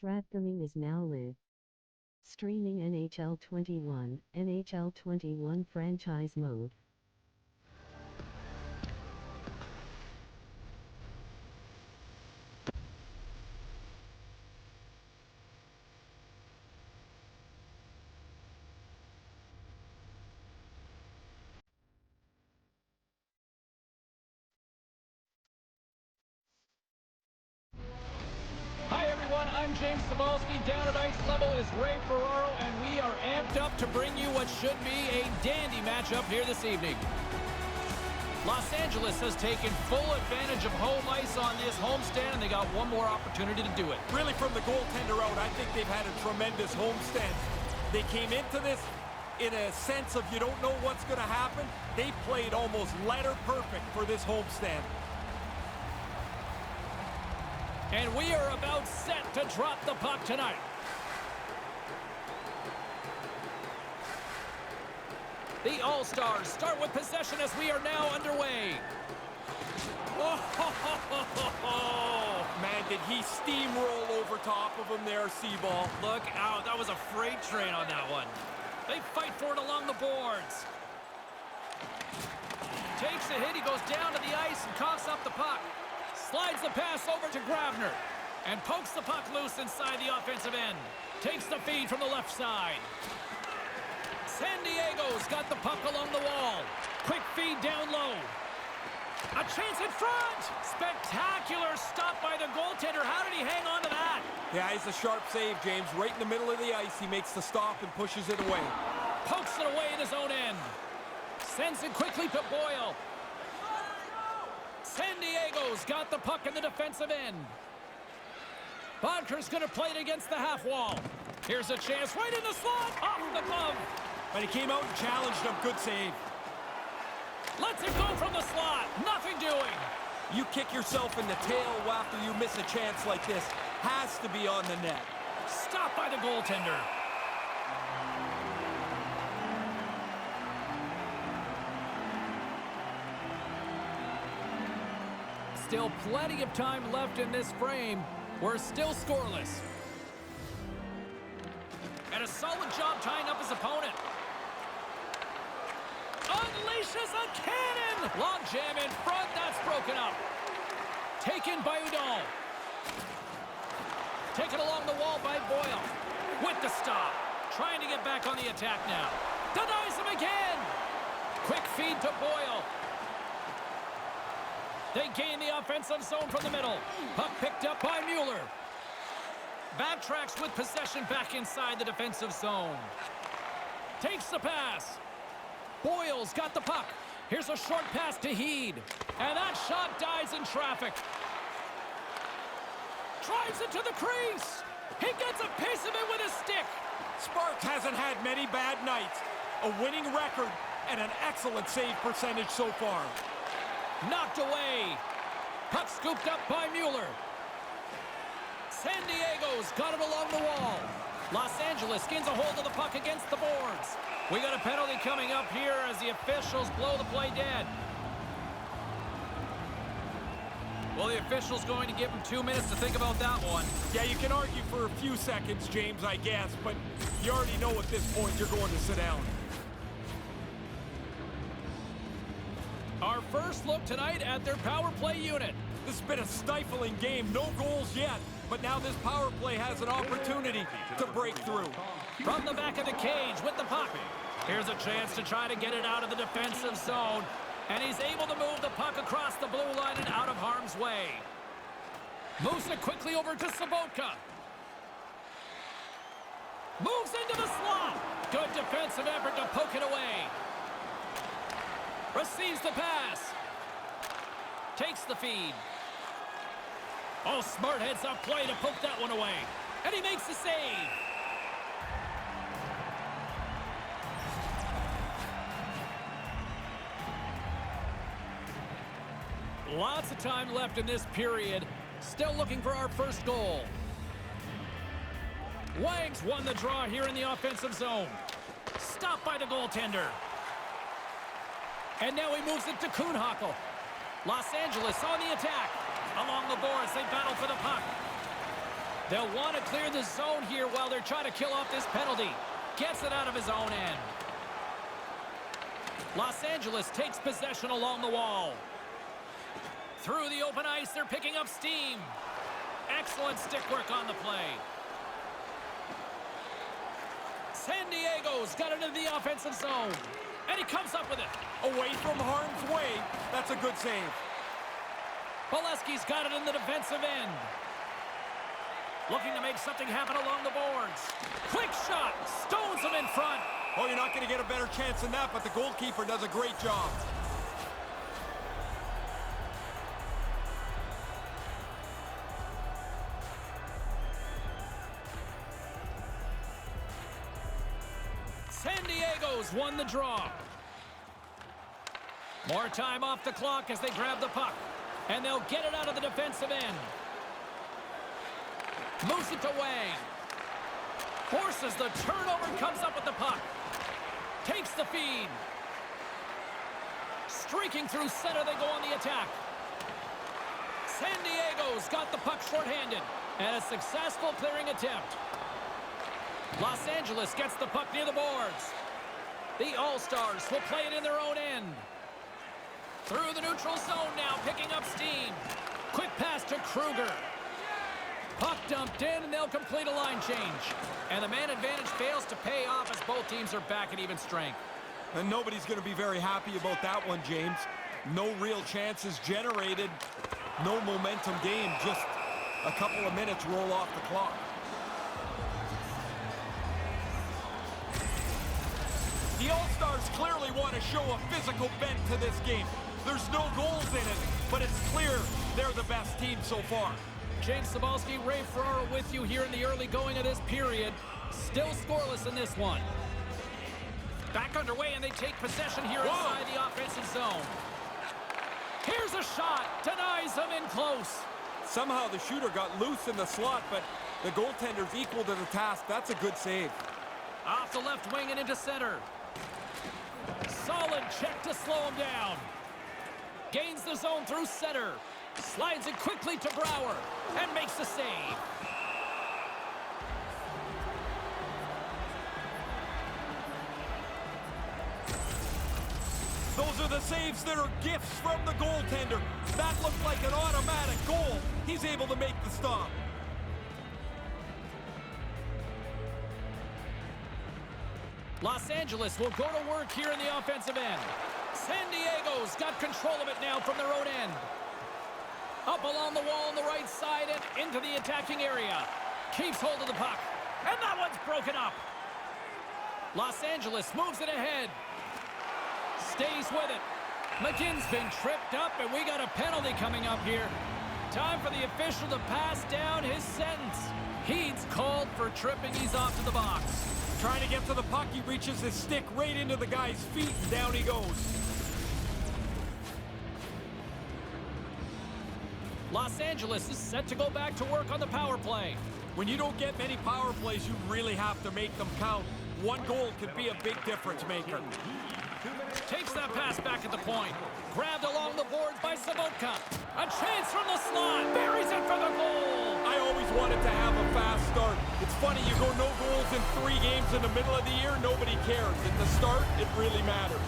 Stratgamy is now live. Streaming NHL 21, NHL 21 franchise mode. Hi everyone, I'm James Cebulski. Down at ice level is Ray Ferraro, and we are amped up to bring you what should be a dandy matchup here this evening. Los Angeles has taken full advantage of home ice on this homestand, and they got one more opportunity to do it. Really, from the goaltender out, I think they've had a tremendous homestand. They came into this in a sense of you don't know what's going to happen. They played almost letter perfect for this homestand. And we are about set to drop the puck tonight. The All-Stars start with possession as we are now underway. Oh, man, did he steamroll over top of him there, Seaball. Look out, that was a freight train on that one. They fight for it along the boards. Takes a hit, he goes down to the ice and coughs up the puck. Slides the pass over to Grabner and pokes the puck loose inside the offensive end. Takes the feed from the left side. San Diego's got the puck along the wall. Quick feed down low. A chance in front. Spectacular stop by the goaltender. How did he hang on to that? Yeah, it's a sharp save, James. Right in the middle of the ice, he makes the stop and pushes it away. Pokes it away in his own end. Sends it quickly to Boyle. San Diego's got the puck in the defensive end. Bodker's going to play it against the half wall. Here's a chance right in the slot. Off the glove. But he came out and challenged him. Good save. Lets it go from the slot. Nothing doing. You kick yourself in the tail after you miss a chance like this. Has to be on the net. Stopped by the goaltender. Still plenty of time left in this frame. We're still scoreless. And a solid job tying up his opponent. Unleashes a cannon! Long jam in front, that's broken up. Taken by Udall. Taken along the wall by Boyle. With the stop. Trying to get back on the attack now. Denies him again! Quick feed to Boyle. They gain the offensive zone from the middle. Puck picked up by Mueller. Backtracks with possession back inside the defensive zone. Takes the pass. Boyle's got the puck. Here's a short pass to Heed. And that shot dies in traffic. Drives it to the crease. He gets a piece of it with his stick. Sparks hasn't had many bad nights. A winning record and an excellent save percentage so far. Knocked away. Puck scooped up by Mueller. San Diego's got it along the wall. Los Angeles gains a hold of the puck against the boards. We got a penalty coming up here as the officials blow the play dead. Well, the official's going to give him 2 minutes to think about that one. Yeah, you can argue for a few seconds, James, I guess, but you already know at this point you're going to sit down. Our first look tonight at their power play unit. This has been a stifling game. No goals yet, but now this power play has an opportunity to break through. From the back of the cage with the puck. Here's a chance to try to get it out of the defensive zone. And he's able to move the puck across the blue line and out of harm's way. Moves it quickly over to Sobotka. Moves into the slot. Good defensive effort to poke it away. Receives the pass. Takes the feed. Oh, smart heads up play to poke that one away. And he makes the save. Lots of time left in this period. Still looking for our first goal. Wang's won the draw here in the offensive zone. Stopped by the goaltender. And now he moves it to Kuhnhackl. Los Angeles on the attack. Along the boards, they battle for the puck. They'll want to clear the zone here while they're trying to kill off this penalty. Gets it out of his own end. Los Angeles takes possession along the wall. Through the open ice, they're picking up steam. Excellent stick work on the play. San Diego's got it into the offensive zone. And he comes up with it. Away from harm's way. That's a good save. Bolesky's got it in the defensive end. Looking to make something happen along the boards. Quick shot. Stones him in front. Oh, you're not going to get a better chance than that, but the goalkeeper does a great job. San Diego's won the draw. More time off the clock as they grab the puck. And they'll get it out of the defensive end. Moves it to Wang. Forces the turnover and comes up with the puck. Takes the feed. Streaking through center, they go on the attack. San Diego's got the puck shorthanded. And a successful clearing attempt. Los Angeles gets the puck near the boards. The All-Stars will play it in their own end. Through the neutral zone now, picking up steam. Quick pass to Kruger. Puck dumped in, and they'll complete a line change. And the man advantage fails to pay off as both teams are back at even strength. And nobody's going to be very happy about that one, James. No real chances generated. No momentum game. Just a couple of minutes roll off the clock. The All-Stars clearly want to show a physical bent to this game. There's no goals in it, but it's clear they're the best team so far. James Cybulski, Ray Ferraro with you here in the early going of this period. Still scoreless in this one. Back underway, and they take possession here inside the offensive zone. Here's a shot. Denies them in close. Somehow the shooter got loose in the slot, but the goaltender's equal to the task. That's a good save. Off the left wing and into center. Solid check to slow him down. Gains the zone through center. Slides it quickly to Brouwer and makes the save. Those are the saves that are gifts from the goaltender. That looked like an automatic goal. He's able to make the stop. Los Angeles will go to work here in the offensive end. San Diego's got control of it now from their own end. Up along the wall on the right side and into the attacking area. Keeps hold of the puck. And that one's broken up. Los Angeles moves it ahead. Stays with it. McGinn's been tripped up, and we got a penalty coming up here. Time for the official to pass down his sentence. He's called for tripping. He's off to the box. Trying to get to the puck, he reaches his stick right into the guy's feet, and down he goes. Los Angeles is set to go back to work on the power play. When you don't get many power plays, you really have to make them count. One goal could be a big difference maker. Takes that pass back at the point. Grabbed along the boards by Sabotka. A chance from the slot. Buries it for the goal. I always wanted to have a fast start. It's funny, you go no goals in 3 games in the middle of the year, nobody cares. At the start, it really matters.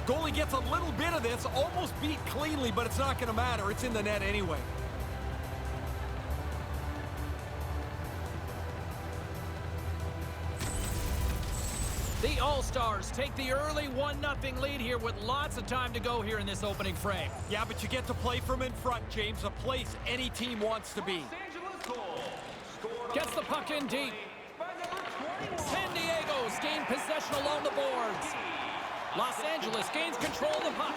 Goalie gets a little bit of this, almost beat cleanly, but it's not going to matter. It's in the net anyway. The All-Stars take the early 1-0 lead here with lots of time to go here in this opening frame. Yeah, but you get to play from in front, James, a place any team wants to be. Gets the puck in deep. San Diego's gained possession along the boards. Los Angeles gains control of the puck.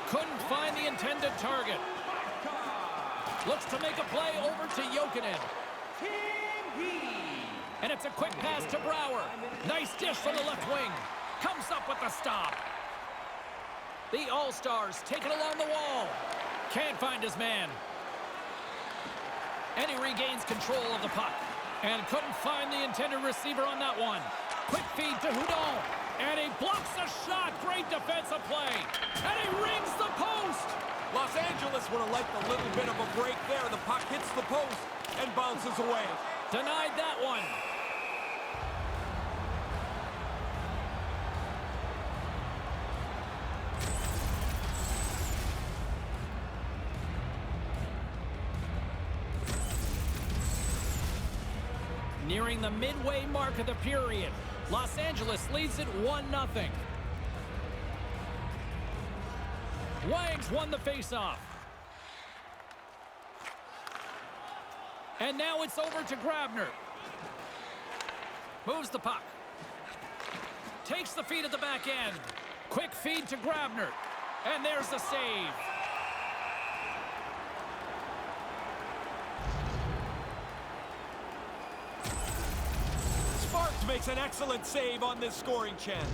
Couldn't find the intended target. Looks to make a play over to Jokinen. And it's a quick pass to Brouwer. Nice dish from the left wing. Comes up with the stop. The All-Stars take it along the wall. Can't find his man. And he regains control of the puck. And couldn't find the intended receiver on that one. Quick feed to Houdon. And he blocks a shot. Great defensive play. And he rings the post. Los Angeles would have liked a little bit of a break there. The puck hits the post and bounces away. Denied that one. Nearing the midway mark of the period, Los Angeles leads it 1-0. Wangs won the faceoff. And now it's over to Grabner. Moves the puck. Takes the feed at the back end. Quick feed to Grabner. And there's the save. Sparks makes an excellent save on this scoring chance.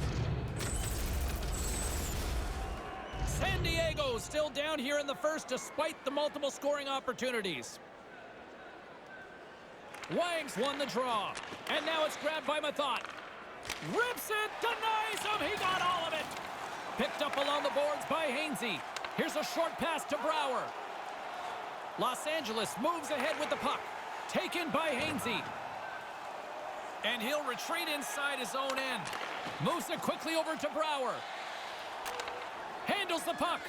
San Diego still down here in the first despite the multiple scoring opportunities. Wangs won the draw. And now it's grabbed by Mathot. Rips it, denies him, he got all of it. Picked up along the boards by Hainsey. Here's a short pass to Brouwer. Los Angeles moves ahead with the puck. Taken by Hainsey. And he'll retreat inside his own end. Moves it quickly over to Brouwer. Handles the puck.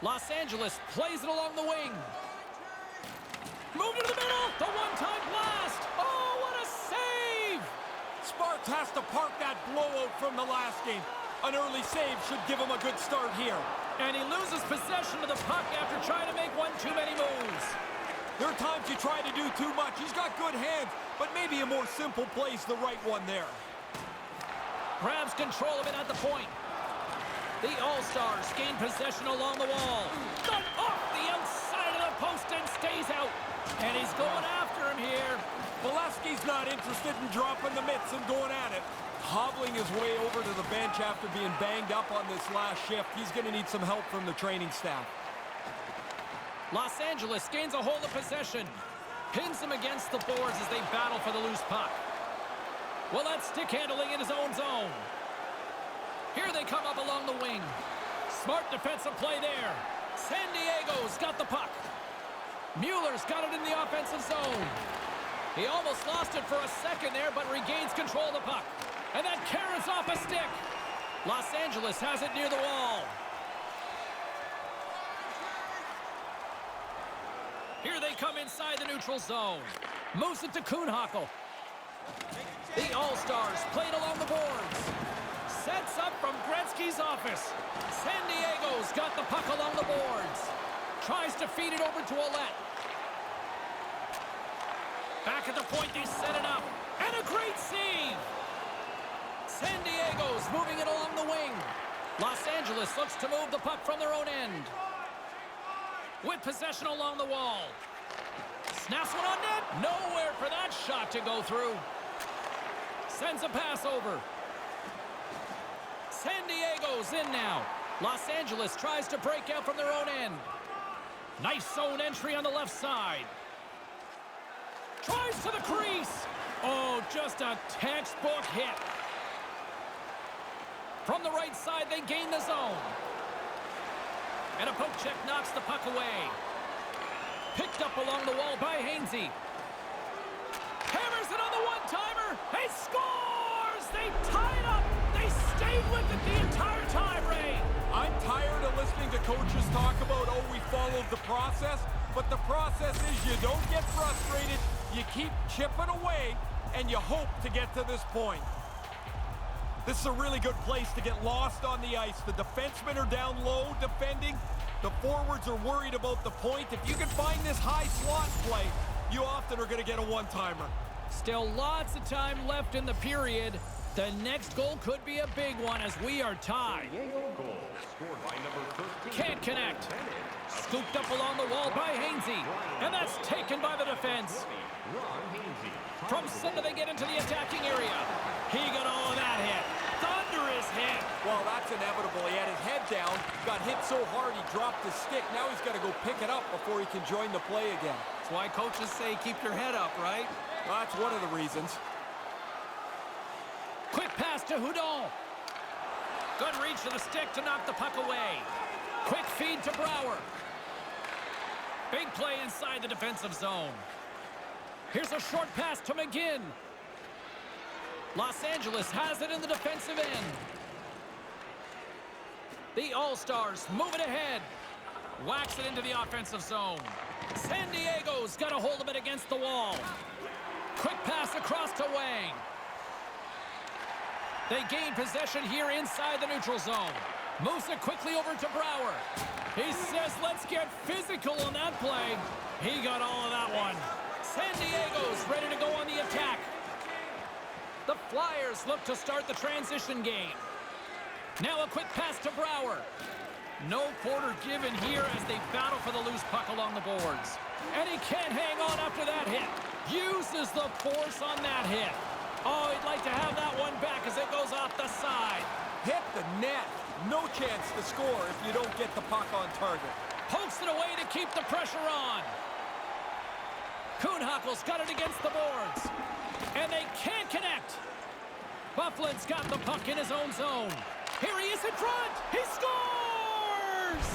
Los Angeles plays it along the wing. Moved into the middle. The one-time blast. Oh, what a save! Sparks has to park that blowout from the last game. An early save should give him a good start here. And he loses possession of the puck after trying to make one too many moves. There are times you try to do too much. He's got good hands, but maybe a more simple play's the right one there. Grabs control of it at the point. The All-Stars gain possession along the wall. But off the outside of the post and stays out. And he's going after him here. Valesky's not interested in dropping the mitts and going at it. Hobbling his way over to the bench after being banged up on this last shift. He's going to need some help from the training staff. Los Angeles gains a hold of possession. Pins him against the boards as they battle for the loose puck. Well, that's stick handling in his own zone. Here they come up along the wing. Smart defensive play there. San Diego's got the puck. Mueller's got it in the offensive zone. He almost lost it for a second there, but regains control of the puck. And that carries off a stick. Los Angeles has it near the wall. Here they come inside the neutral zone. Moves it to Kuhnhackl. The All-Stars played along the boards. Sets up from Gretzky's office. San Diego's got the puck along the boards. Tries to feed it over to Ouellette. Back at the point, they set it up. And a great save! San Diego's moving it along the wing. Los Angeles looks to move the puck from their own end. With possession along the wall. Snaps one on net. Nowhere for that shot to go through. Sends a pass over. San Diego's in now. Los Angeles tries to break out from their own end. Nice zone entry on the left side. Tries to the crease. Oh, just a textbook hit. From the right side, they gain the zone. And a poke check knocks the puck away. Picked up along the wall by Hainsey. Hammers it on the one-timer. He scores! They tied up. They stayed with it the entire time, Ray. I'm tired of listening to coaches talk about, oh, we followed the process. But the process is you don't get frustrated. You keep chipping away, and you hope to get to this point. This is a really good place to get lost on the ice. The defensemen are down low defending. The forwards are worried about the point. If you can find this high slot play, you often are going to get a one-timer. Still lots of time left in the period. The next goal could be a big one as we are tied. Can't connect. Scooped up along the wall by Hainsey. And that's taken by the defense. From center they get into the attacking area. He got all of that hit. Thunderous hit. Well, that's inevitable. He had his head down, got hit so hard he dropped his stick. Now he's got to go pick it up before he can join the play again. That's why coaches say keep your head up, right? Well, that's one of the reasons. pass to Houdon. Good reach to the stick to knock the puck away. Quick feed to Brouwer. Big play inside the defensive zone. Here's a short pass to McGinn. Los Angeles has it in the defensive end. The All-Stars move it ahead. Whacks it into the offensive zone. San Diego's got a hold of it against the wall. Quick pass across to Wang. They gain possession here inside the neutral zone. Moves it quickly over to Brouwer. He says, let's get physical on that play. He got all of that one. San Diego's ready to go on the attack. The Flyers look to start the transition game. Now a quick pass to Brouwer. No quarter given here as they battle for the loose puck along the boards. And he can't hang on after that hit. Uses the force on that hit. Oh, he'd like to have that one back as it goes off the side. Hit the net. No chance to score if you don't get the puck on target. Pokes it away to keep the pressure on. Kuhnhackl's got it against the boards. And they can't connect. Bufflin's got the puck in his own zone. Here he is in front. He scores!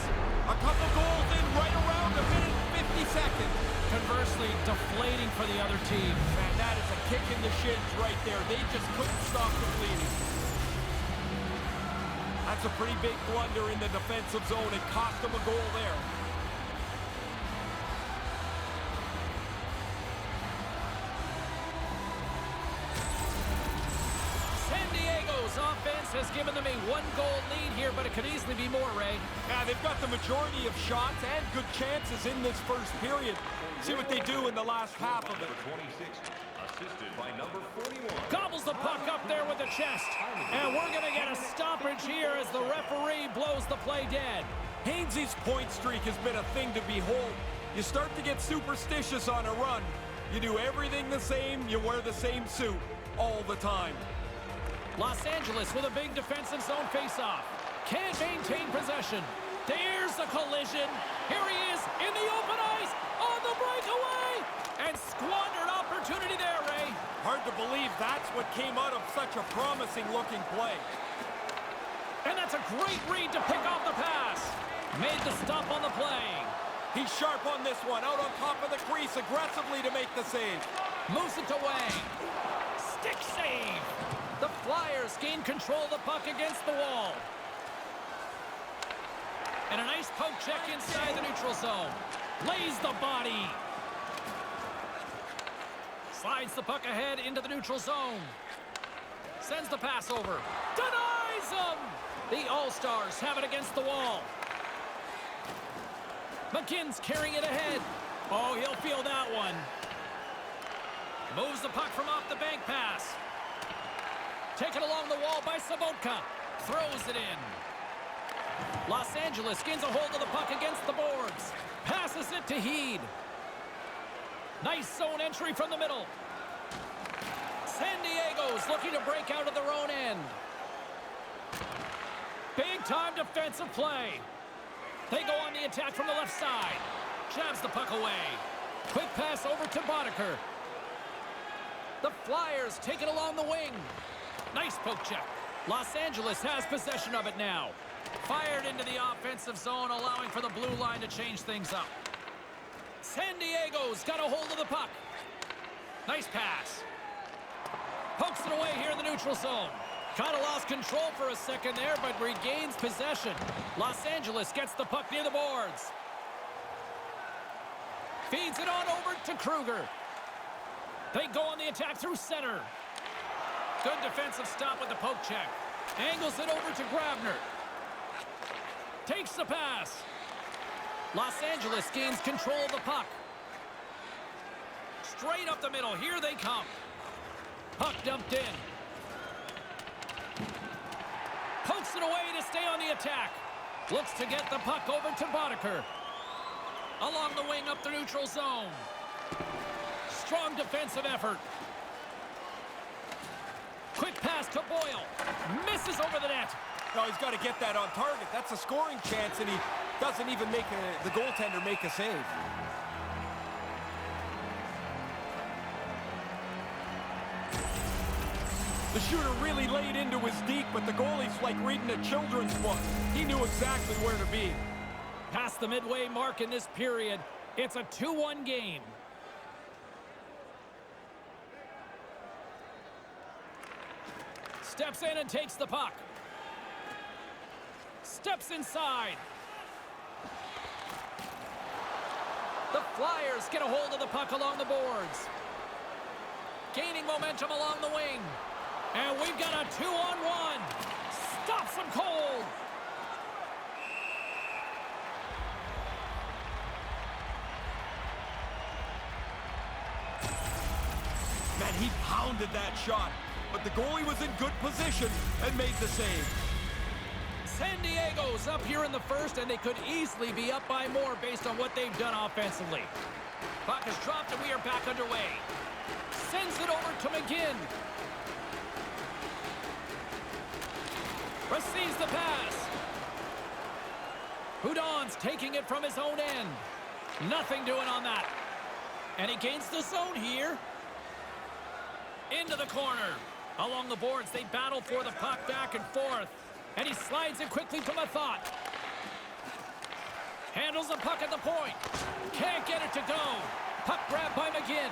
A couple goals in right around a minute and 50 seconds. Conversely, deflating for the other team. Man, that is a kick in the shins right there. They just couldn't stop the bleeding. That's a pretty big blunder in the defensive zone. It cost them a goal there. San Diego's offense has given them a one-goal lead here, but it could easily be more, Ray. Yeah, they've got the majority of shots and good chances in this first period. See what they do in the last half of it. Assisted by number 41. Gobbles the puck up there with the chest. And we're going to get a stoppage here as the referee blows the play dead. Hainsey's point streak has been a thing to behold. You start to get superstitious on a run. You do everything the same, you wear the same suit all the time. Los Angeles with a big defensive zone faceoff. Can't maintain possession. There's a collision. Here he is in the open ice on the breakaway. And squandered opportunity there, Ray. Hard to believe that's what came out of such a promising-looking play. And that's a great read to pick off the pass. Made the stop on the play. He's sharp on this one, out on top of the crease aggressively to make the save. Moves it to Wang. Stick save. The Flyers gain control of the puck against the wall. And a nice poke check inside the neutral zone. Lays the body. Slides the puck ahead into the neutral zone. Sends the pass over. Denies him! The All-Stars have it against the wall. McGinn's carrying it ahead. Oh, he'll feel that one. Moves the puck from off the bank pass. Taken along the wall by Sabotka. Throws it in. Los Angeles gains a hold of the puck against the boards. Passes it to Heed. Nice zone entry from the middle. San Diego's looking to break out of their own end. Big-time defensive play. They go on the attack from the left side. Jabs the puck away. Quick pass over to Boddicker. The Flyers take it along the wing. Nice poke check. Los Angeles has possession of it now. Fired into the offensive zone, allowing for the blue line to change things up. San Diego's got a hold of the puck. Nice pass. Pokes it away here in the neutral zone. Kind of lost control for a second there, but regains possession. Los Angeles gets the puck near the boards. Feeds it on over to Kruger. They go on the attack through center. Good defensive stop with the poke check. Angles it over to Grabner. Takes the pass. Los Angeles gains control of the puck. Straight up the middle. Here they come. Puck dumped in. Pokes it away to stay on the attack. Looks to get the puck over to Boddicker. Along the wing up the neutral zone. Strong defensive effort. Quick pass to Boyle. Misses over the net. No, he's got to get that on target. That's a scoring chance, and he doesn't even make the goaltender make a save. The shooter really laid into his deke, but the goalie's like reading a children's book. He knew exactly where to be. Past the midway mark in this period, it's a 2-1 game. Steps in and takes the puck. Steps inside. The Flyers get a hold of the puck along the boards. Gaining momentum along the wing. And we've got a 2-on-1. Stops him cold. Man, he pounded that shot. But the goalie was in good position and made the save. San Diego's up here in the first, and they could easily be up by more based on what they've done offensively. Puck is dropped, and we are back underway. Sends it over to McGinn. Receives the pass. Houdon's taking it from his own end. Nothing doing on that. And he gains the zone here. Into the corner. Along the boards, they battle for the puck back and forth. And he slides it quickly to Mathot. Handles the puck at the point. Can't get it to go. Puck grabbed by McGinn.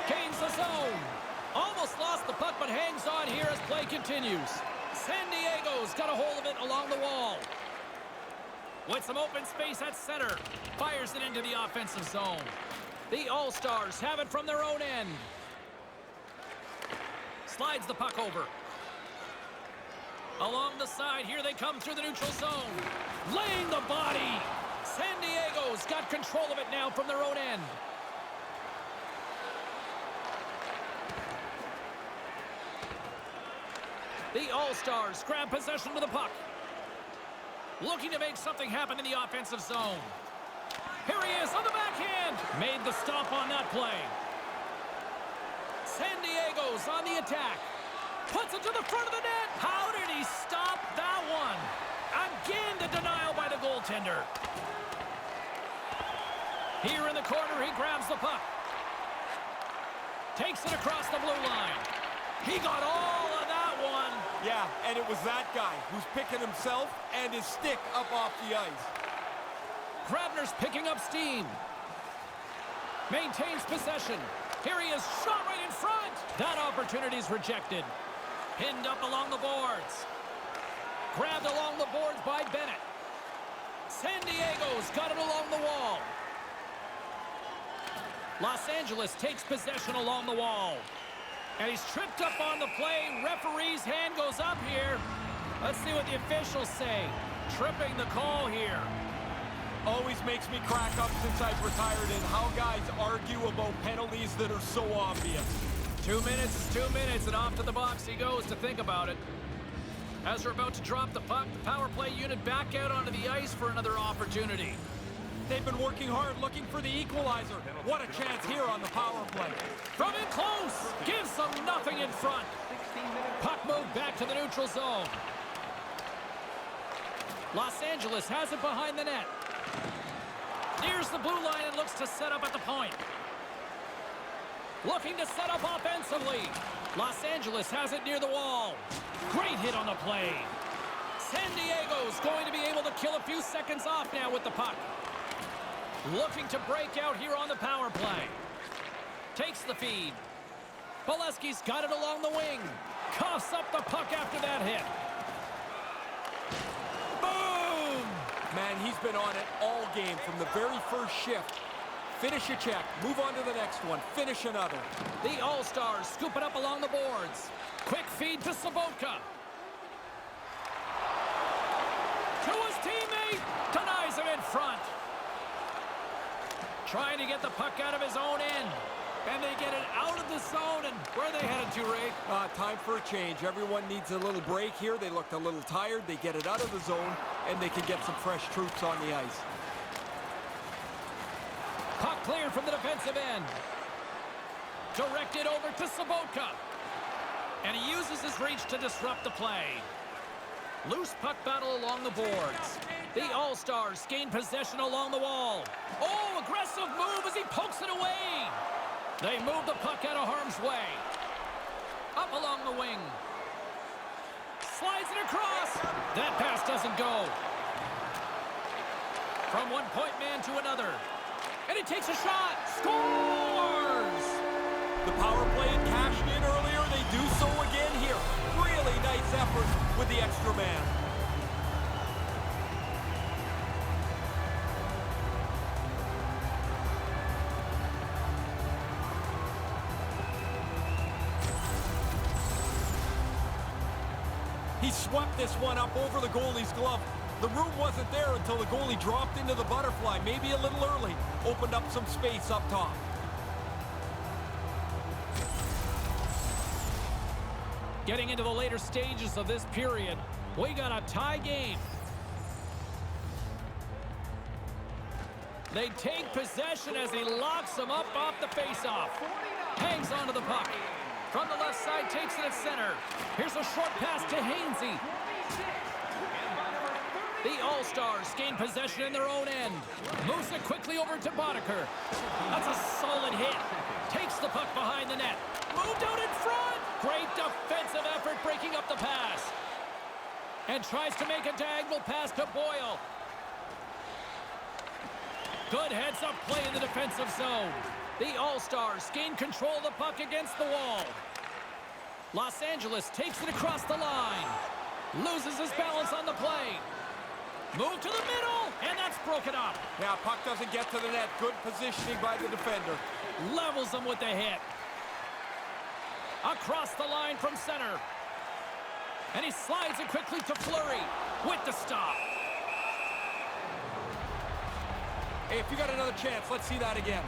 Gains the zone. Almost lost the puck, but hangs on here as play continues. San Diego's got a hold of it along the wall. With some open space at center. Fires it into the offensive zone. The All-Stars have it from their own end. Slides the puck over. Along the side, here they come through the neutral zone. Laying the body. San Diego's got control of it now from their own end. The All-Stars grab possession of the puck. Looking to make something happen in the offensive zone. Here he is on the backhand. Made the stop on that play. San Diego's on the attack. Puts it to the front of the net. How did he stop that one? Again, the denial by the goaltender. Here in the corner, he grabs the puck. Takes it across the blue line. He got all of that one. Yeah, and it was that guy who's picking himself and his stick up off the ice. Grabner's picking up steam. Maintains possession. Here he is, shot right in front. That opportunity's rejected. Pinned up along the boards. Grabbed along the boards by Bennett. San Diego's got it along the wall. Los Angeles takes possession along the wall. And he's tripped up on the play. Referee's hand goes up here. Let's see what the officials say. Tripping the call here. Always makes me crack up since I've retired in how guys argue about penalties that are so obvious. 2 minutes is 2 minutes, and off to the box he goes to think about it. As they're about to drop the puck, the power play unit back out onto the ice for another opportunity. They've been working hard looking for the equalizer. What a chance here on the power play. From in close, gives them nothing in front. Puck moved back to the neutral zone. Los Angeles has it behind the net. Nears the blue line and looks to set up at the point. Looking to set up offensively. Los Angeles has it near the wall. Great hit on the play. San Diego's going to be able to kill a few seconds off now with the puck. Looking to break out here on the power play. Takes the feed. Bolesky's got it along the wing. Coughs up the puck after that hit. Boom! Man, he's been on it all game from the very first shift. Finish a check, move on to the next one, finish another. The All-Stars scoop it up along the boards. Quick feed to Sobotka. To his teammate. Denies him in front. Trying to get the puck out of his own end. And they get it out of the zone. And where are they headed to, Ray? Time for a change. Everyone needs a little break here. They looked a little tired. They get it out of the zone, and they can get some fresh troops on the ice. Puck cleared from the defensive end. Directed over to Sobotka. And he uses his reach to disrupt the play. Loose puck battle along the boards. The All-Stars gain possession along the wall. Oh, aggressive move as he pokes it away. They move the puck out of harm's way. Up along the wing. Slides it across. That pass doesn't go. From one point man to another. And he takes a shot. Scores! The power play cashed in earlier. They do so again here. Really nice effort with the extra man. He swept this one up over the goalie's glove. The room wasn't there until the goalie dropped into the butterfly, maybe a little early. Opened up some space up top. Getting into the later stages of this period, we got a tie game. They take possession as he locks them up off the faceoff. Hangs onto the puck. From the left side, takes it at center. Here's a short pass to Hainsey. The All-Stars gain possession in their own end. Moves it quickly over to Boddicker. That's a solid hit. Takes the puck behind the net. Moved out in front. Great defensive effort breaking up the pass. And tries to make a diagonal pass to Boyle. Good heads-up play in the defensive zone. The All-Stars gain control of the puck against the wall. Los Angeles takes it across the line. Loses his balance on the play. Move to the middle, and that's broken up. Yeah, puck doesn't get to the net. Good positioning by the defender. Levels them with the hit. Across the line from center. And he slides it quickly to Fleury with the stop. Hey, if you got another chance, let's see that again.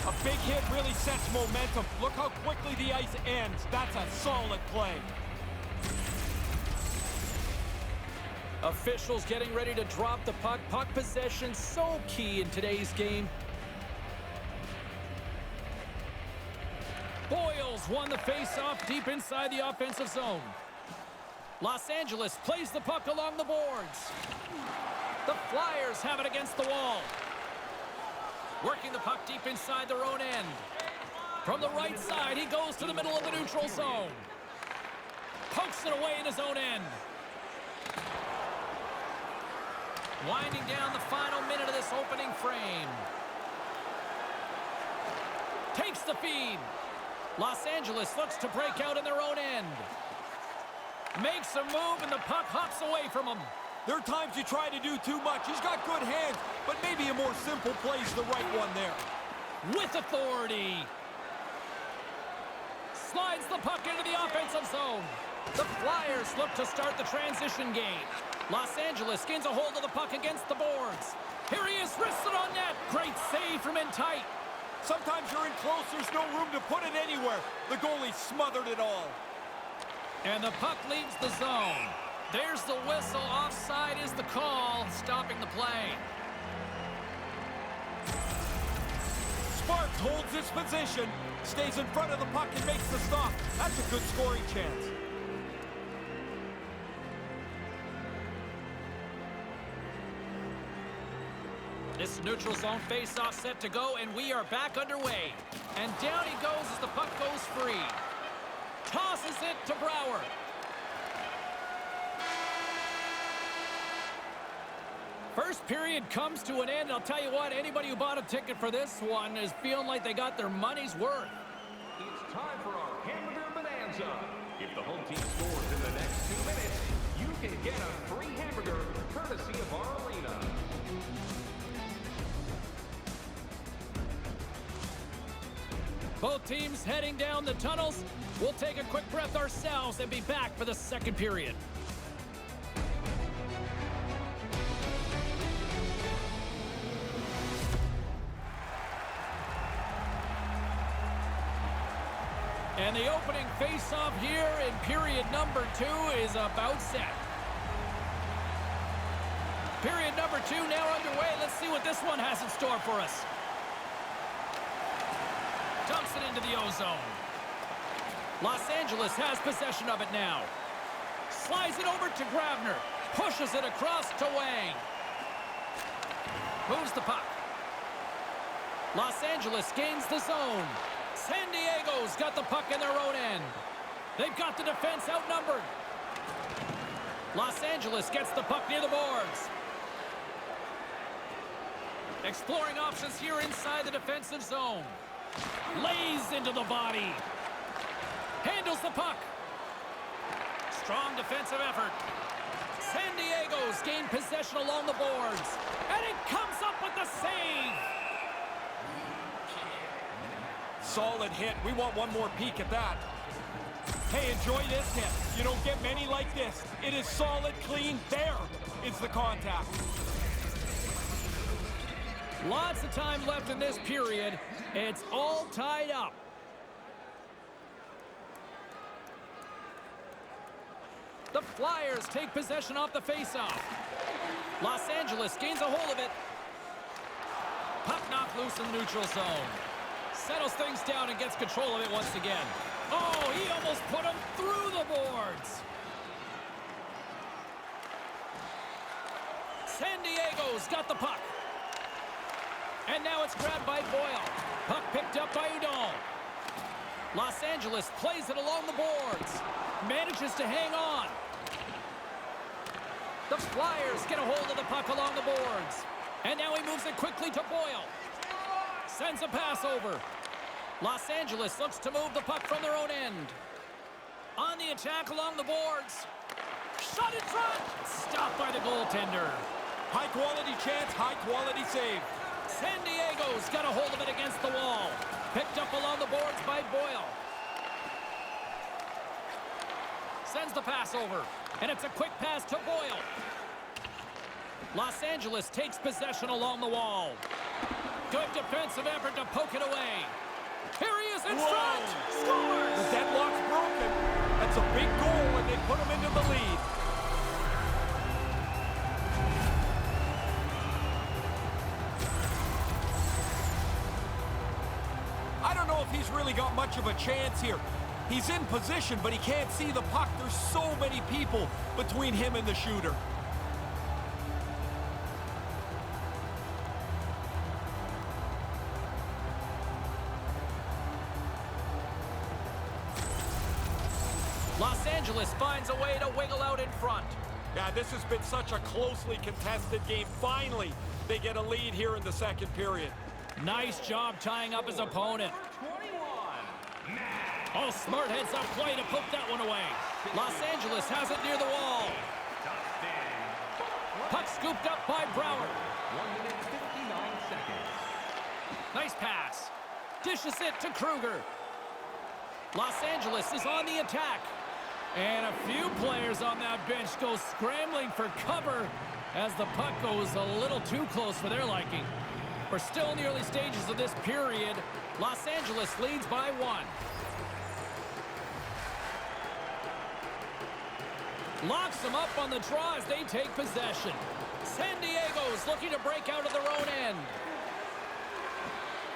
A big hit really sets momentum. Look how quickly the ice ends. That's a solid play. Officials getting ready to drop the puck. Puck possession so key in today's game. Boyles won the face-off deep inside the offensive zone. Los Angeles plays the puck along the boards. The Flyers have it against the wall. Working the puck deep inside their own end. From the right side, he goes to the middle of the neutral zone. Pokes it away in his own end. Winding down the final minute of this opening frame. Takes the feed. Los Angeles looks to break out in their own end. Makes a move and the puck hops away from him. There are times you try to do too much. He's got good hands, but maybe a more simple play's the right one there. With authority. Slides the puck into the offensive zone. The Flyers look to start the transition game. Los Angeles gains a hold of the puck against the boards. Here he is, wristed on net. Great save from in tight. Sometimes you're in close, there's no room to put it anywhere. The goalie smothered it all. And the puck leaves the zone. There's the whistle. Offside is the call, stopping the play. Sparks holds his position, stays in front of the puck and makes the stop. That's a good scoring chance. This neutral zone face-off set to go, and we are back underway. And down he goes as the puck goes free. Tosses it to Brouwer. First period comes to an end. I'll tell you what, anybody who bought a ticket for this one is feeling like they got their money's worth. It's time for our Hamburger Bonanza. If the home team scores in the next 2 minutes, you can get a free hamburger courtesy of our arena. Both teams heading down the tunnels. We'll take a quick breath ourselves and be back for the second period. And the opening face-off here in period number 2 is about set. Period number 2 now underway. Let's see what this one has in store for us. Dumps it into the ozone. Los Angeles has possession of it now. Slides it over to Grabner. Pushes it across to Wang. Moves the puck. Los Angeles gains the zone. San Diego's got the puck in their own end. They've got the defense outnumbered. Los Angeles gets the puck near the boards. Exploring options here inside the defensive zone. Lays into the body. Handles the puck. Strong defensive effort. San Diego's gained possession along the boards. And it comes up with the save. Solid hit. We want one more peek at that. Hey, enjoy this hit. You don't get many like this. It is solid, clean. There is the contact. Lots of time left in this period. It's all tied up. The Flyers take possession off the faceoff. Los Angeles gains a hold of it. Puck knocked loose in the neutral zone. Settles things down and gets control of it once again. Oh, he almost put him through the boards. San Diego's got the puck. And now it's grabbed by Boyle. Puck picked up by Udon. Los Angeles plays it along the boards. Manages to hang on. The Flyers get a hold of the puck along the boards. And now he moves it quickly to Boyle. Sends a pass over. Los Angeles looks to move the puck from their own end. On the attack along the boards. Shot in front. Stopped by the goaltender. High quality chance, high quality save. San Diego's got a hold of it against the wall. Picked up along the boards by Boyle. Sends the pass over. And it's a quick pass to Boyle. Los Angeles takes possession along the wall. Good defensive effort to poke it away. Here he is in front. Scores! The deadlock's broken. That's a big goal, and they put him into the lead. I don't know if he's really got much of a chance here. He's in position, but he can't see the puck. There's so many people between him and the shooter. Los Angeles finds a way to wiggle out in front. Yeah, this has been such a closely contested game. Finally, they get a lead here in the second period. Nice job tying up his opponent. Oh, smart heads-up play to poke that one away. Los Angeles has it near the wall. Puck scooped up by Brouwer. 1 minute, 59 seconds. Nice pass. Dishes it to Kruger. Los Angeles is on the attack. And a few players on that bench go scrambling for cover as the puck goes a little too close for their liking. We're still in the early stages of this period. Los Angeles leads by 1. Locks them up on the draw as they take possession. San Diego's looking to break out of their own end.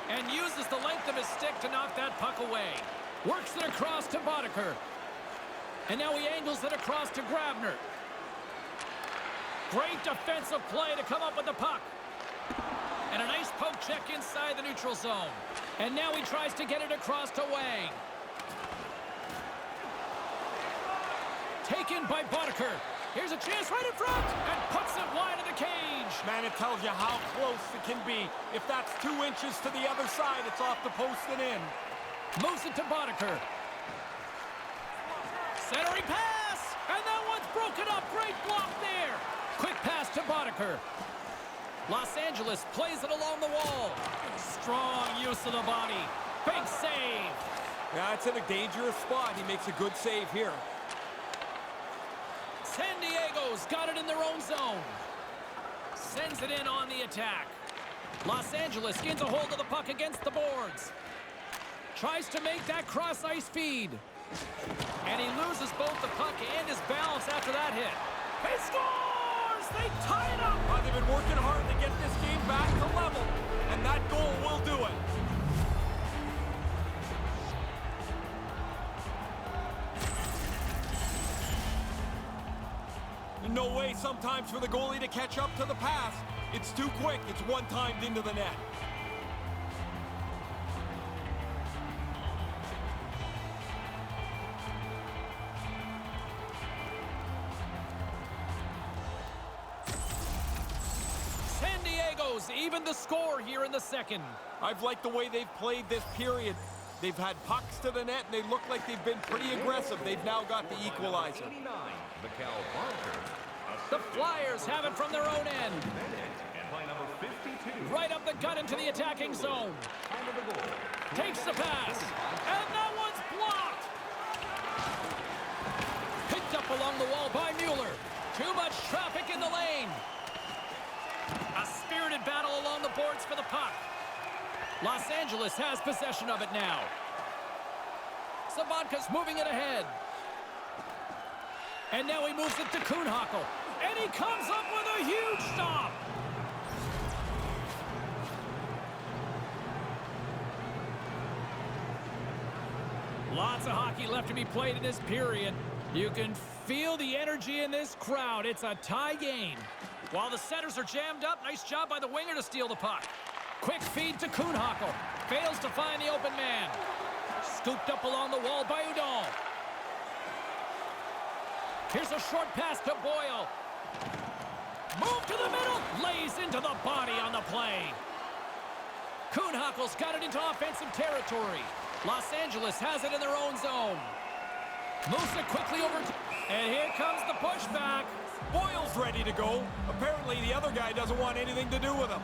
And uses the length of his stick to knock that puck away. Works it across to Boddicker. And now he angles it across to Grabner. Great defensive play to come up with the puck. And a nice poke check inside the neutral zone. And now he tries to get it across to Wang. Taken by Boddicker. Here's a chance right in front. And puts it wide of the cage. Man, it tells you how close it can be. If that's 2 inches to the other side, it's off the post and in. Moves it to Boddicker. Centering pass! And that one's broken up. Great block there. Quick pass to Boddicker. Los Angeles plays it along the wall. Strong use of the body. Big save. Yeah, it's in a dangerous spot. He makes a good save here. San Diego's got it in their own zone. Sends it in on the attack. Los Angeles gains a hold of the puck against the boards. Tries to make that cross-ice feed. And he loses both the puck and his balance after that hit. He scores! They tie it up! They've been working hard to get this game back to level, and that goal will do it. No way sometimes for the goalie to catch up to the pass. It's too quick. It's one-timed into the net. looking to score here in the second. I've liked the way they've played this period. They've had pucks to the net, and they look like they've been pretty aggressive. They've now got the equalizer. The Flyers have it from their own end. Right up the gut into the attacking zone. Takes the pass. And that one's blocked. Picked up along the wall by Mueller. Too much traffic in the lane. A spirited battle along the boards for the puck. Los Angeles has possession of it now. Sabanka's moving it ahead. And now he moves it to Kuhnhackl. And he comes up with a huge stop. Lots of hockey left to be played in this period. You can feel the energy in this crowd. It's a tie game. While the centers are jammed up, nice job by the winger to steal the puck. Quick feed to Kuhnhackl. Fails to find the open man. Scooped up along the wall by Udon. Here's a short pass to Boyle. Move to the middle. Lays into the body on the play. Kuhnhackl's got it into offensive territory. Los Angeles has it in their own zone. Moves it quickly over to... And here comes the pushback. Boyle's ready to go. Apparently the other guy doesn't want anything to do with him.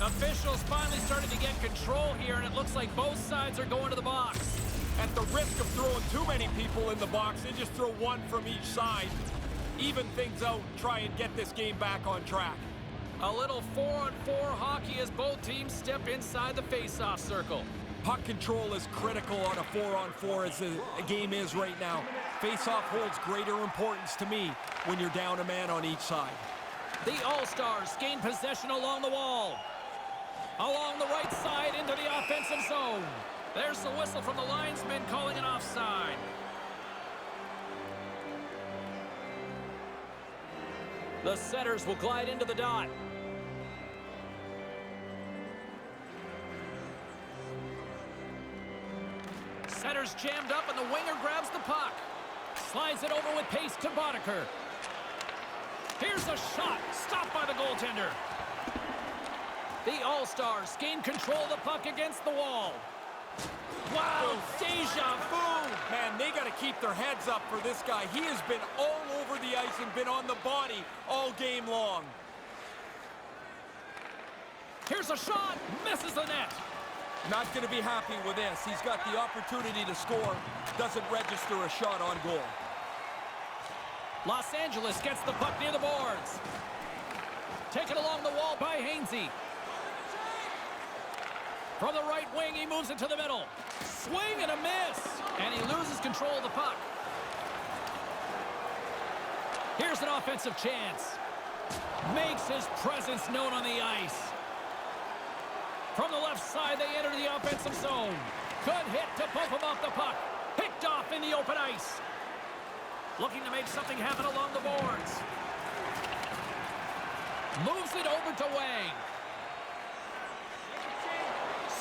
Officials finally started to get control here, and it looks like both sides are going to the box. At the risk of throwing too many people in the box, they just throw one from each side. Even things out, try and get this game back on track. A little 4-on-4 hockey as both teams step inside the face-off circle. Puck control is critical on a 4-on-4 as the game is right now. Face-off holds greater importance to me when you're down a man on each side. The All-Stars gain possession along the wall. Along the right side into the offensive zone. There's the whistle from the linesman calling an offside. The setters will glide into the dot. Setters jammed up and the winger grabs the puck. Slides it over with pace to Boddicker. Here's a shot. Stopped by the goaltender. The All-Stars gain control of the puck against the wall. Wow, deja vu. Man, they got to keep their heads up for this guy. He has been all over the ice and been on the body all game long. Here's a shot. Misses the net. Not going to be happy with this. He's got the opportunity to score. Doesn't register a shot on goal. Los Angeles gets the puck near the boards. Taken along the wall by Hainsey. From the right wing, he moves it to the middle. Swing and a miss. And he loses control of the puck. Here's an offensive chance. Makes his presence known on the ice. From the left side, they enter the offensive zone. Good hit to bump him off the puck. Picked off in the open ice. Looking to make something happen along the boards. Moves it over to Wang.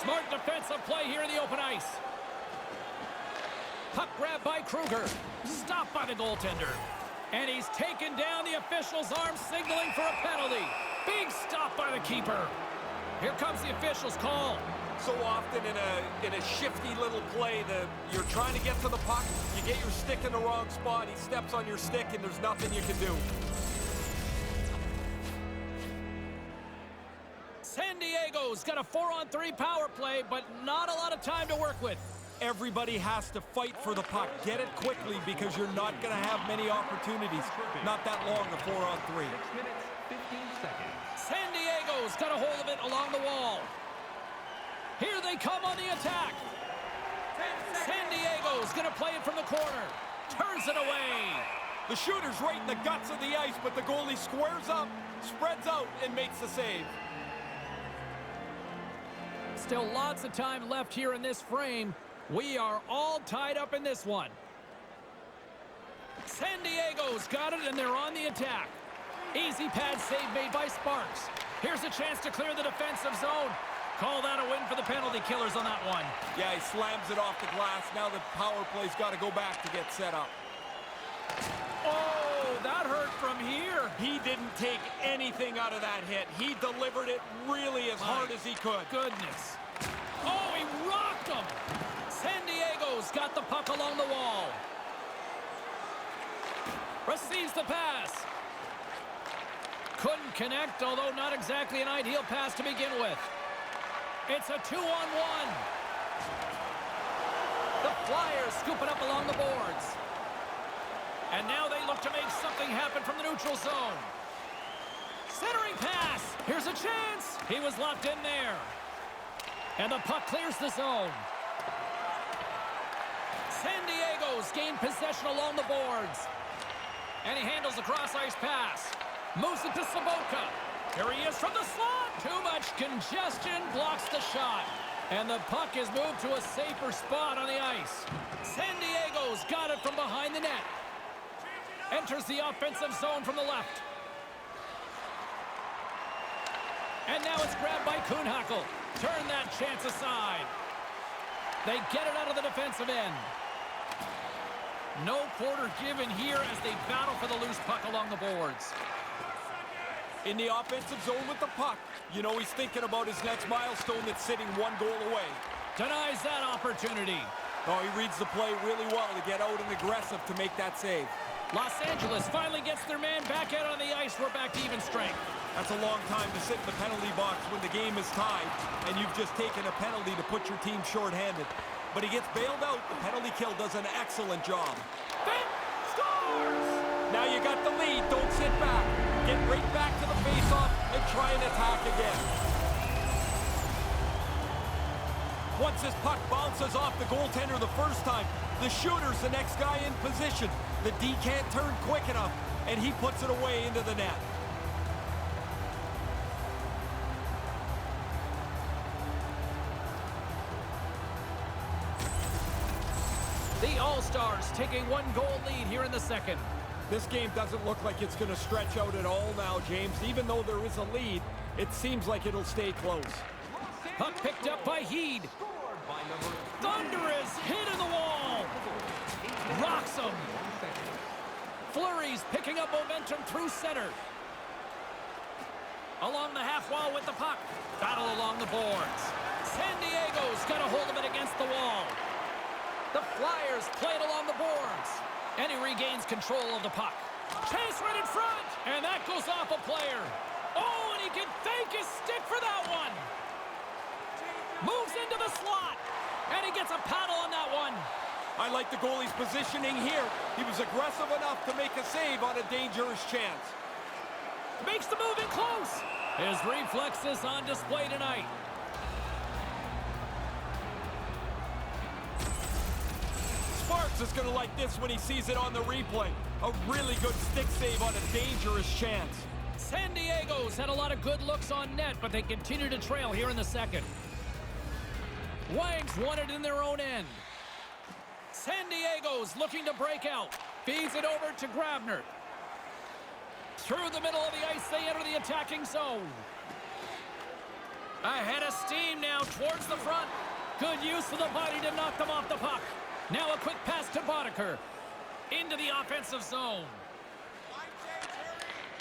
Smart defensive play here in the open ice. Puck grab by Kruger. Stopped by the goaltender. And he's taken down, the official's arm signaling for a penalty. Big stop by the keeper. Here comes the official's call. So often in a shifty little play, you're trying to get to the puck, you get your stick in the wrong spot, he steps on your stick, and there's nothing you can do. San Diego's got a 4-on-3 power play, but not a lot of time to work with. Everybody has to fight for the puck. Get it quickly because you're not going to have many opportunities. Not that long, a 4-on-3. 6 minutes, 15 seconds. San Diego's got a hold of it along the wall. Here they come on the attack. San Diego's going to play it from the corner. Turns it away. The shooter's right in the guts of the ice, but the goalie squares up, spreads out, and makes the save. Still lots of time left here in this frame. We are all tied up in this one. San Diego's got it, and they're on the attack. Easy pad save made by Sparks. Here's a chance to clear the defensive zone. Call that a win for the penalty killers on that one. Yeah, he slams it off the glass. Now the power play's got to go back to get set up. Oh, that hurt from here. He didn't take anything out of that hit. He delivered it really as hard as he could. Goodness. Oh, he rocked him. San Diego's got the puck along the wall. Receives the pass. Couldn't connect, although not exactly an ideal pass to begin with. It's a 2-on-1. The Flyers scoop it up along the boards. And now they look to make something happen from the neutral zone. Centering pass. Here's a chance. He was locked in there. And the puck clears the zone. San Diego's gained possession along the boards. And he handles the cross-ice pass. Moves it to Saboka. Here he is from the slot. Too much congestion blocks the shot. And the puck is moved to a safer spot on the ice. San Diego's got it from behind the net. Enters the offensive zone from the left. And now it's grabbed by Kuhnhackl. Turn that chance aside. They get it out of the defensive end. No quarter given here as they battle for the loose puck along the boards. In the offensive zone with the puck. You know he's thinking about his next milestone that's sitting one goal away. Denies that opportunity. Oh, he reads the play really well to get out and aggressive to make that save. Los Angeles finally gets their man back out on the ice. We're back to even strength. That's a long time to sit in the penalty box when the game is tied and you've just taken a penalty to put your team shorthanded. But he gets bailed out. The penalty kill does an excellent job. Finn scores! Now you got the lead. Don't sit back. Get right back to the faceoff and try and attack again. Once this puck bounces off the goaltender the first time, the shooter's the next guy in position. The D can't turn quick enough, and he puts it away into the net. The All-Stars taking 1-goal lead here in the second. This game doesn't look like it's going to stretch out at all now, James. Even though there is a lead, it seems like it'll stay close. Puck picked up by Heed. Thunderous hit in the wall. Rocks him. Fleury's picking up momentum through center. Along the half wall with the puck. Battle along the boards. San Diego's got a hold of it against the wall. The Flyers play it along the boards. And he regains control of the puck. Chase right in front. And that goes off a player. Oh, and he can fake his stick for that one. Moves into the slot. And he gets a paddle on that one. I like the goalie's positioning here. He was aggressive enough to make a save on a dangerous chance. Makes the move in close. His reflexes on display tonight. Sparks is going to like this when he sees it on the replay. A really good stick save on a dangerous chance. San Diego's had a lot of good looks on net, but they continue to trail here in the second. Wags won it in their own end. San Diego's looking to break out. Feeds it over to Grabner. Through the middle of the ice, they enter the attacking zone. Ahead of steam now towards the front. Good use of the body to knock them off the puck. Now a quick pass to Boddicker. Into the offensive zone.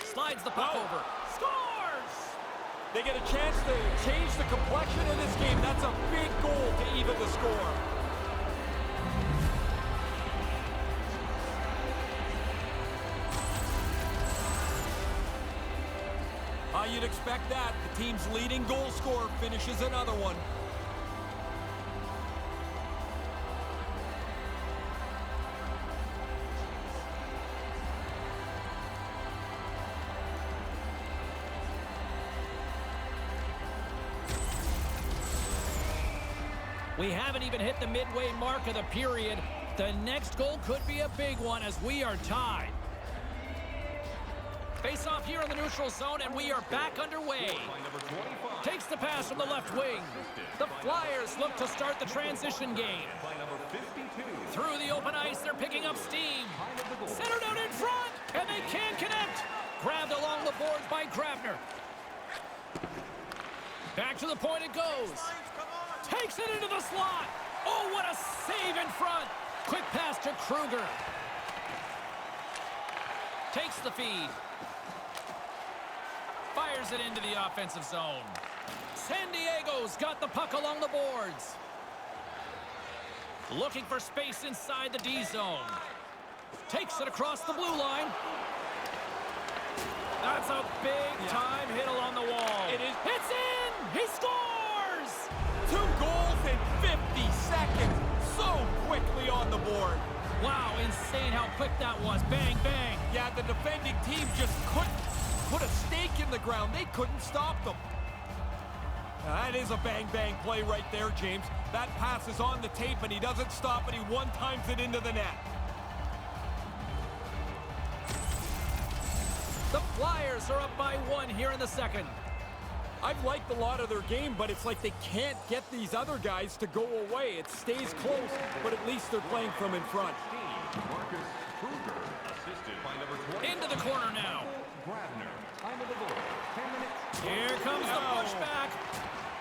Slides the puck over. Scores! They get a chance to change the complexion of this game. That's a big goal to even the score. You'd expect that. The team's leading goal scorer finishes another one. We haven't even hit the midway mark of the period. The next goal could be a big one as we are tied. Face off here in the neutral zone, and we are back underway. Takes the pass from the left wing. The Flyers look to start the transition game. Through the open ice, they're picking up steam. Centered out in front, and they can't connect. Grabbed along the boards by Grabner. Back to the point it goes. Takes it into the slot. Oh, what a save in front. Quick pass to Kruger. Takes the feed. Fires it into the offensive zone. San Diego's got the puck along the boards. Looking for space inside the D zone. Takes it across the blue line. That's a big-time hit along the wall. It is. It's in! He scores! 2 goals in 50 seconds. So quickly on the board. Wow, insane how quick that was. Bang, bang. Yeah, the defending team just couldn't put a stake in the ground. They couldn't stop them. That is a bang-bang play right there, James. That pass is on the tape, and he doesn't stop it. He one-times it into the net. The Flyers are up by 1 here in the second. I've liked a lot of their game, but it's like they can't get these other guys to go away. It stays close, but at least they're playing from in front. Into the corner now. Here comes the pushback.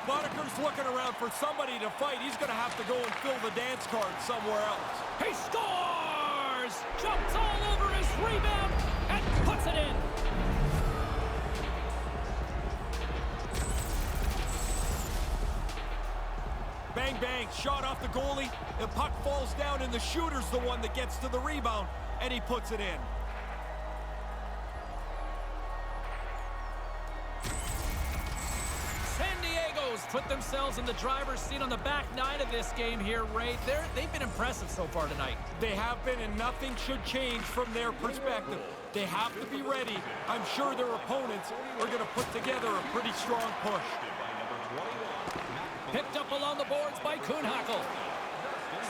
Bonaker's looking around for somebody to fight. He's going to have to go and fill the dance card somewhere else. He scores! Jumps all over his rebound and puts it in. Bang, bang, shot off the goalie. The puck falls down, and the shooter's the one that gets to the rebound, and he puts it in. San Diego's put themselves in the driver's seat on the back 9 of this game here, Ray. They've been impressive so far tonight. They have been, and nothing should change from their perspective. They have to be ready. I'm sure their opponents are going to put together a pretty strong push. Picked up along the boards by Kuhnhackl.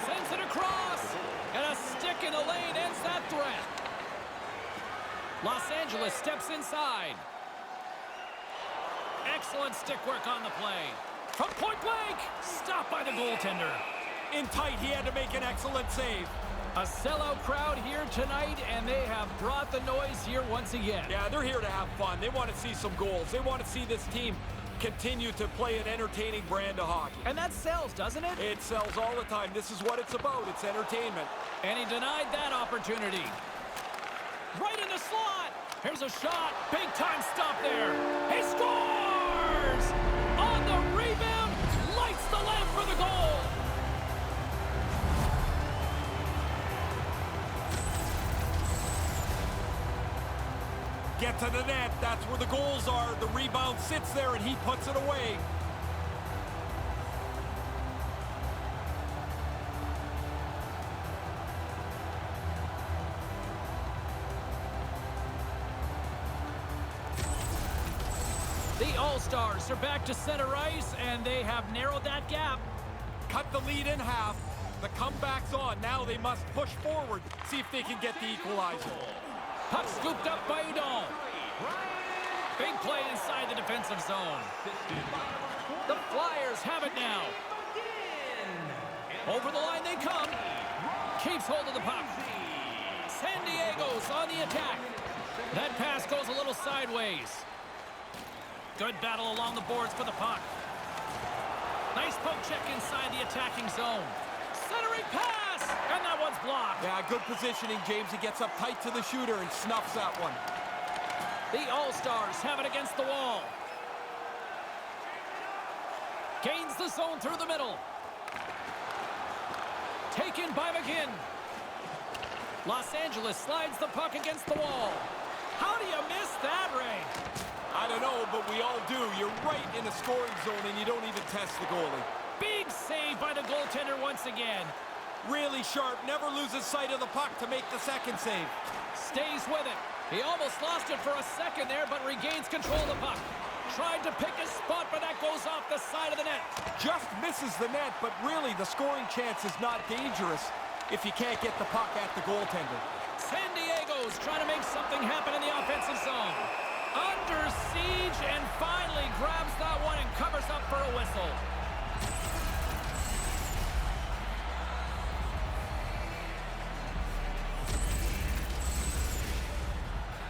Sends it across. And a stick in the lane ends that threat. Los Angeles steps inside. Excellent stick work on the play. From point blank. Stopped by the goaltender. In tight, he had to make an excellent save. A sellout crowd here tonight, and they have brought the noise here once again. Yeah, they're here to have fun. They want to see some goals. They want to see this team continue to play an entertaining brand of hockey. And that sells, doesn't it? It sells all the time. This is what it's about. It's entertainment. And he denied that opportunity. Right in the slot. Here's a shot. Big time stop there. He scores! On the rebound. Lights the lamp for the goal. Get to the net. That's where the goals are. The rebound sits there, and he puts it away. The All-Stars are back to center ice, and they have narrowed that gap. Cut the lead in half. The comeback's on. Now they must push forward, see if they can get the equalizer. Puck scooped up by Udon. Big play inside the defensive zone. The Flyers have it now. Over the line they come. Keeps hold of the puck. San Diego's on the attack. That pass goes a little sideways. Good battle along the boards for the puck. Nice poke check inside the attacking zone. Centering pass, and that one's blocked. Yeah, good positioning, James. He gets up tight to the shooter and snuffs that one. The All-Stars have it against the wall. Gains the zone through the middle. Taken by McGinn. Los Angeles slides the puck against the wall. How do you miss that, Ray? I don't know, but we all do. You're right in the scoring zone, and you don't even test the goalie. Big save by the goaltender once again. Really sharp, never loses sight of the puck to make the second save. Stays with it. He almost lost it for a second there, but regains control of the puck. Tried to pick his spot, but that goes off the side of the net. Just misses the net, but really the scoring chance is not dangerous if you can't get the puck at the goaltender. San Diego's trying to make something happen in the offensive zone. Under siege, and finally grabs that one and covers up for a whistle.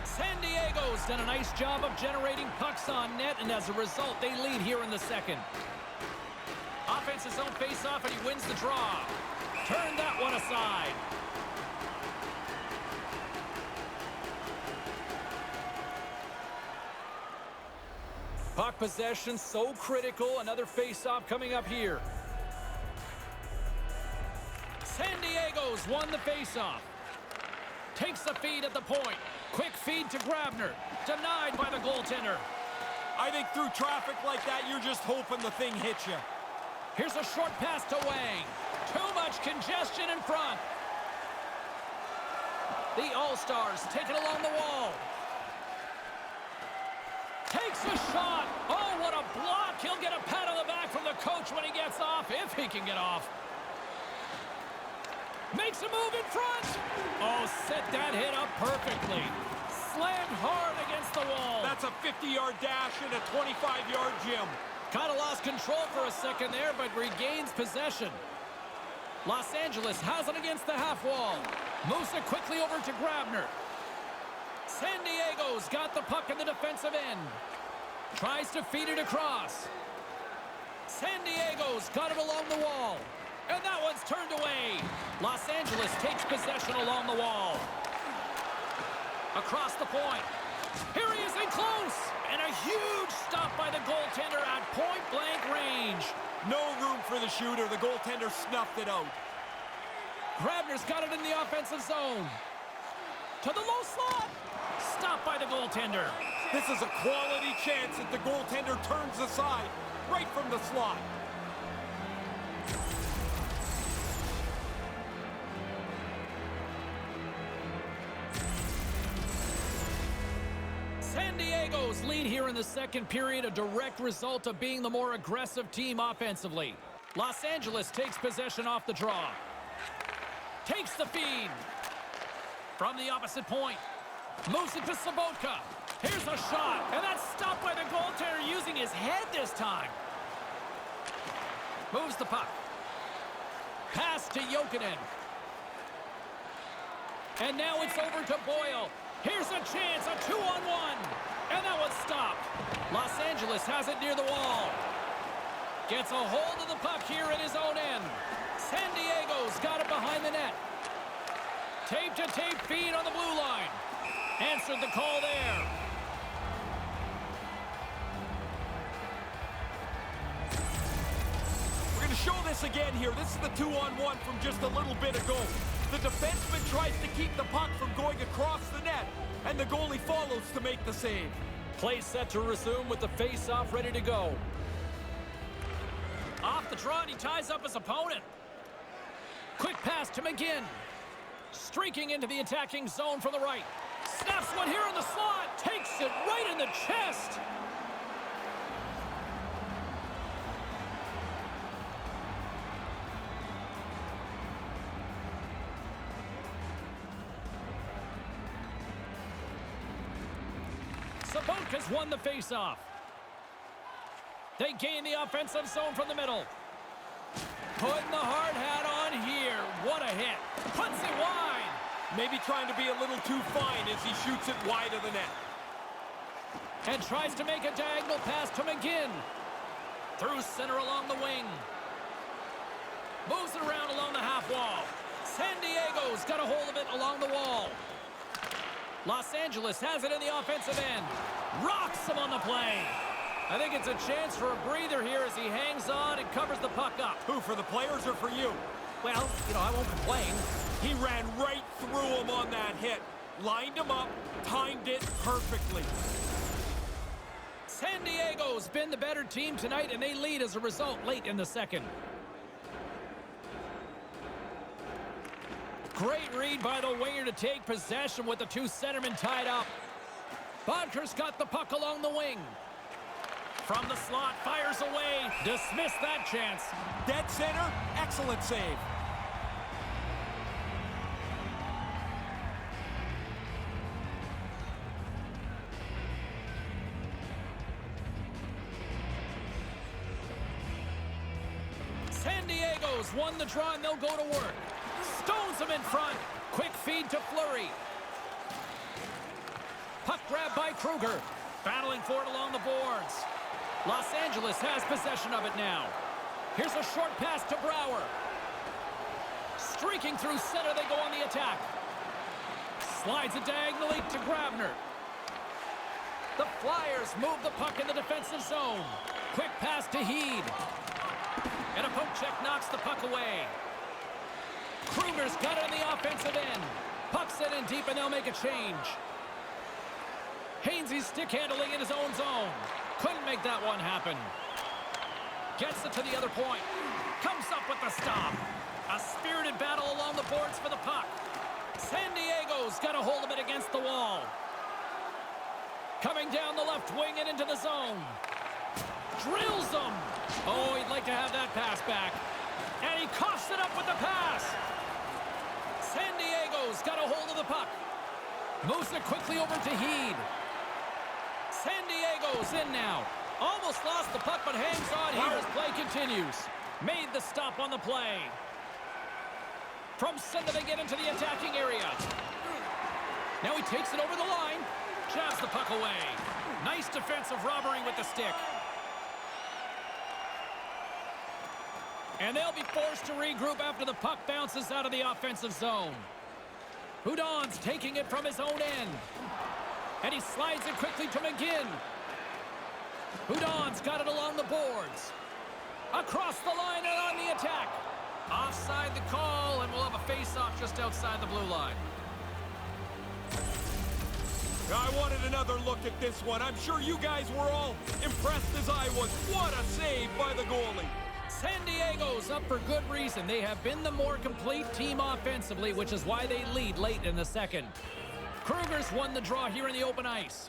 San Diego's done a nice job of generating pucks on net, and as a result, they lead here in the second. Offensive zone face-off, and he wins the draw. Turn that one aside. Puck possession so critical. Another face-off coming up here. San Diego's won the face-off. Takes the feed at the point. Quick feed to Grabner. Denied by the goaltender. I think through traffic like that, you're just hoping the thing hits you. Here's a short pass to Wang. Too much congestion in front. The All-Stars take it along the wall. Takes a shot. Oh, what a block. He'll get a pat on the back from the coach when he gets off, if he can get off. Makes a move in front. Oh, set that hit up perfectly. Slammed hard against the wall. That's a 50-yard dash in a 25-yard gym. Kind of lost control for a second there, but regains possession. Los Angeles has it against the half wall. Moves it quickly over to Grabner. San Diego's got the puck in the defensive end. Tries to feed it across. San Diego's got it along the wall. And that one's turned away. Los Angeles takes possession along the wall. Across the point. Here he is in close. And a huge stop by the goaltender at point-blank range. No room for the shooter. The goaltender snuffed it out. Grabner's got it in the offensive zone. To the low slot. Stopped by the goaltender. This is a quality chance that the goaltender turns aside right from the slot. San Diego's lead here in the second period, a direct result of being the more aggressive team offensively. Los Angeles takes possession off the draw. Takes the feed. From the opposite point. Moves it to Sabotka. Here's a shot. And that's stopped by the goaltender using his head this time. Moves the puck. Pass to Jokinen. And now it's over to Boyle. Here's a chance, a 2-on-1. And that one's stopped. Los Angeles has it near the wall. Gets a hold of the puck here in his own end. San Diego's got it behind the net. Tape-to-tape feed on the blue line. Answered the call there. We're going to show this again here. This is the 2-on-1 from just a little bit ago. The defenseman tries to keep the puck from going across the net, and the goalie follows to make the save. Play set to resume with the face-off ready to go. Off the draw, and he ties up his opponent. Quick pass to McGinn. Streaking into the attacking zone from the right. Snaps one here in the slot. Takes it right in the chest. Sabotka's won the face-off. They gain the offensive zone from the middle. Putting the hard hat on here. What a hit. Puts it wide. Maybe trying to be a little too fine as he shoots it wide of the net. And tries to make a diagonal pass to McGinn. Through center along the wing. Moves it around along the half wall. San Diego's got a hold of it along the wall. Los Angeles has it in the offensive end. Rocks him on the play. I think it's a chance for a breather here as he hangs on and covers the puck up. Who, for the players or for you? Well, I won't complain. He ran right through him on that hit. Lined him up, timed it perfectly. San Diego's been the better team tonight, and they lead as a result late in the second. Great read by the winger to take possession with the two centermen tied up. Bodker's got the puck along the wing. From the slot, fires away. Dismiss that chance. Dead center, excellent save. San Diego's won the draw, and they'll go to work. Stones him in front. Quick feed to Fleury. Puck grab by Kruger. Battling for it along the boards. Los Angeles has possession of it now. Here's a short pass to Brouwer. Streaking through center, they go on the attack. Slides it diagonally to Grabner. The Flyers move the puck in the defensive zone. Quick pass to Heed. And a poke check knocks the puck away. Kruger's got it in the offensive end. Puck's set in deep, and they'll make a change. Hainsey's stick handling in his own zone. Couldn't make that one happen. Gets it to the other point. Comes up with the stop. A spirited battle along the boards for the puck. San Diego's got a hold of it against the wall. Coming down the left wing and into the zone. Drills them. Oh, he'd like to have that pass back. And he coughs it up with the pass. San Diego's got a hold of the puck. Moves it quickly over to Heed. San Diego's in now. Almost lost the puck, but hangs on here as play continues. Made the stop on the play. From center, they get into the attacking area. Now he takes it over the line. Jabs the puck away. Nice defensive robbery with the stick. And they'll be forced to regroup after the puck bounces out of the offensive zone. Hudon's taking it from his own end. And he slides it quickly to McGinn. Hudon's got it along the boards. Across the line and on the attack. Offside the call, and we'll have a face-off just outside the blue line. I wanted another look at this one. I'm sure you guys were all impressed as I was. What a save by the goalie. San Diego's up for good reason. They have been the more complete team offensively, which is why they lead late in the second. Kruger's won the draw here in the open ice.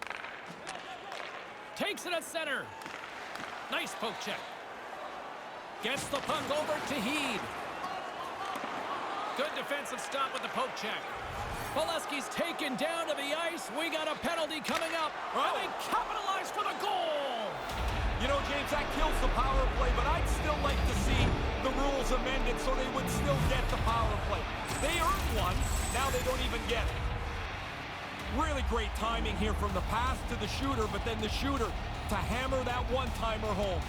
Takes it at center. Nice poke check. Gets the puck over to Heed. Good defensive stop with the poke check. Bolesky's taken down to the ice. We got a penalty coming up. And they capitalize for the goal. You know, James, that kills the power play, but I'd still like to see the rules amended so they would still get the power play. They earned one. Now they don't even get it. Really great timing here from the pass to the shooter, but then the shooter to hammer that one-timer home.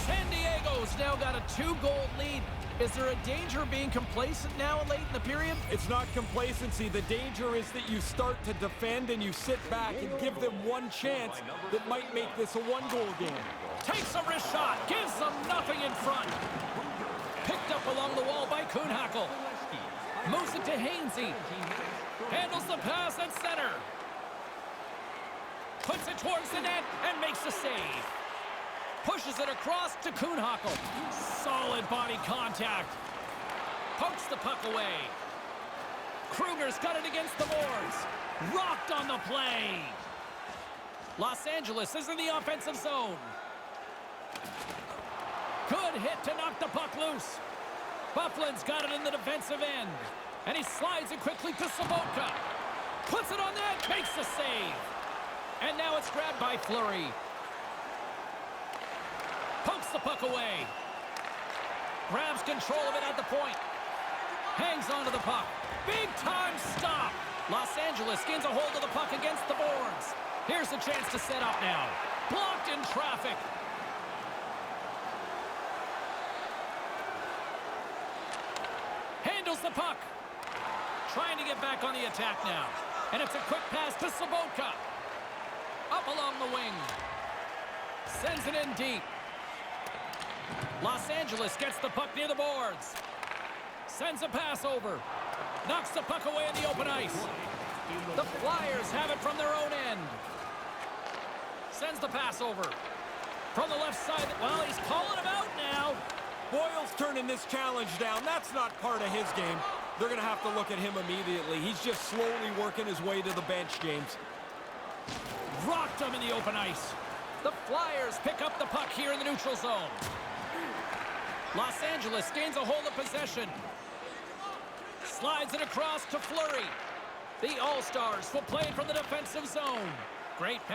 San Diego's now got a 2-goal lead. Is there a danger of being complacent now late in the period? It's not complacency. The danger is that you start to defend and you sit back and give them one chance that might make this a one-goal game. Takes a wrist shot. Gives them nothing in front. Picked up along the wall by Kuhnhackl. Moves it to Hainsey. Handles the pass at center. Puts it towards the net and makes the save. Pushes it across to Kuhnhackl. Solid body contact. Pokes the puck away. Kruger's got it against the boards. Rocked on the play. Los Angeles is in the offensive zone. Good hit to knock the puck loose. Bufflin's got it in the defensive end. And he slides it quickly to Sabotka. Puts it on net, makes the save. And now it's grabbed by Fleury. Pokes the puck away. Grabs control of it at the point. Hangs onto the puck. Big time stop. Los Angeles gains a hold of the puck against the boards. Here's a chance to set up now. Blocked in traffic. Handles the puck. Trying to get back on the attack now. And it's a quick pass to Sabotka. Up along the wing. Sends it in deep. Los Angeles gets the puck near the boards. Sends a pass over. Knocks the puck away in the open ice. The Flyers have it from their own end. Sends the pass over. From the left side. Well, he's calling him out now. Boyle's turning this challenge down. That's not part of his game. They're going to have to look at him immediately. He's just slowly working his way to the bench, James. Rocked him in the open ice. The Flyers pick up the puck here in the neutral zone. Los Angeles gains a hold of possession. Slides it across to Fleury. The All-Stars will play it from the defensive zone. Great pass.